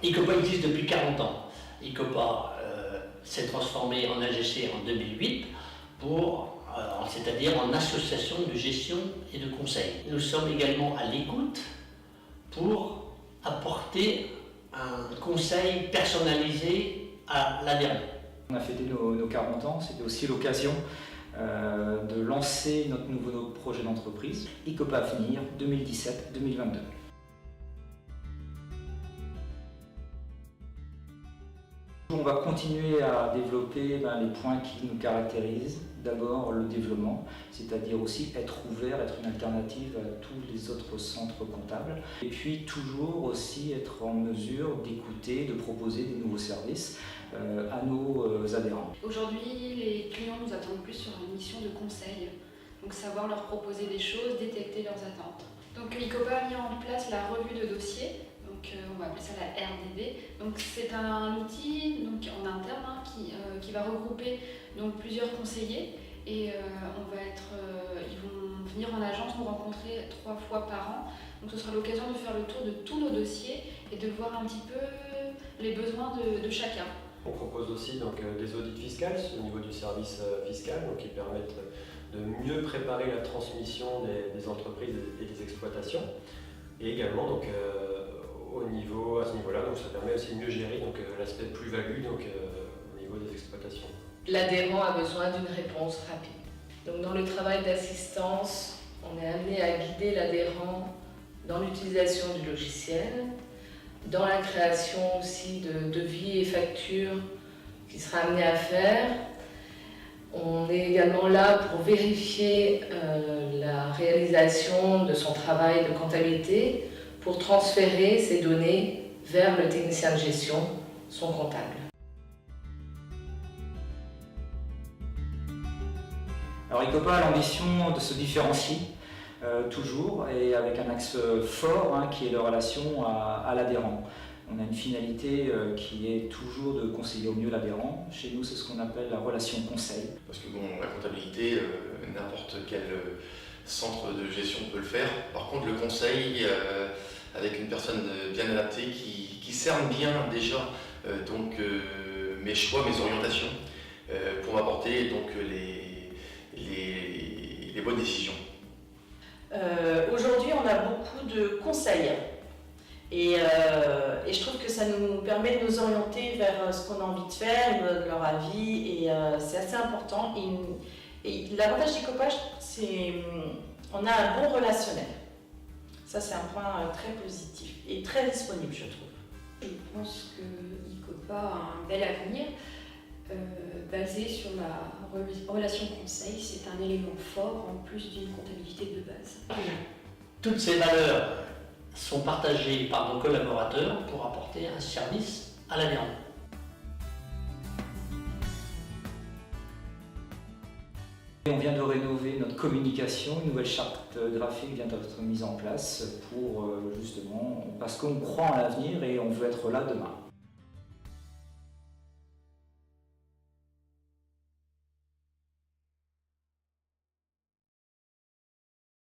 ICOPA existe depuis 40 ans. ICOPA s'est transformé en AGC en 2008 c'est-à-dire en association de gestion et de conseil. Nous sommes également à l'écoute pour apporter un conseil personnalisé à l'adhérent. On a fêté nos 40 ans, c'était aussi l'occasion de lancer notre nouveau projet d'entreprise, ICOPA Avenir 2017-2022. On va continuer à développer les points qui nous caractérisent. D'abord le développement, c'est-à-dire aussi être ouvert, être une alternative à tous les autres centres comptables. Et puis toujours aussi être en mesure d'écouter, de proposer des nouveaux services à nos adhérents. Aujourd'hui, les clients nous attendent plus sur une mission de conseil, donc savoir leur proposer des choses, détecter leurs attentes. Donc ICOPA a mis en place la revue de dossier. Donc, on va appeler ça la RDD. Donc, c'est un outil en interne qui va regrouper plusieurs conseillers et ils vont venir en agence nous rencontrer 3 fois par an. Donc, ce sera l'occasion de faire le tour de tous nos dossiers et de voir un petit peu les besoins de chacun. On propose aussi des audits fiscaux au niveau du service fiscal qui permettent de mieux préparer la transmission des entreprises et des exploitations. Et également à ce niveau-là, ça permet aussi de mieux gérer l'aspect plus-value au niveau des exploitations. L'adhérent a besoin d'une réponse rapide. Donc dans le travail d'assistance, on est amené à guider l'adhérent dans l'utilisation du logiciel, dans la création aussi de devis et factures qu'il sera amené à faire. On est également là pour vérifier la réalisation de son travail de comptabilité, pour transférer ces données vers le technicien de gestion, son comptable. Alors ICOPA a l'ambition de se différencier toujours et avec un axe fort qui est la relation à l'adhérent. On a une finalité qui est toujours de conseiller au mieux l'adhérent. Chez nous, c'est ce qu'on appelle la relation conseil. Parce que la comptabilité, n'importe quel centre de gestion peut le faire. Par contre, le conseil, avec une personne bien adaptée qui cerne bien déjà mes choix, mes orientations, pour m'apporter les bonnes décisions. Aujourd'hui, on a beaucoup de conseils et je trouve que ça nous permet de nous orienter vers ce qu'on a envie de faire, de leur avis, et c'est assez important. Et l'avantage d'ICOPA, c'est qu'on a un bon relationnel. Ça, c'est un point très positif et très disponible, je trouve. Je pense que ICOPA a un bel avenir basé sur la relation conseil. C'est un élément fort en plus d'une comptabilité de base. Toutes ces valeurs sont partagées par nos collaborateurs pour apporter un service à l'adhérent. On vient de rénover notre communication, une nouvelle charte graphique vient d'être mise en place parce qu'on croit en l'avenir et on veut être là demain.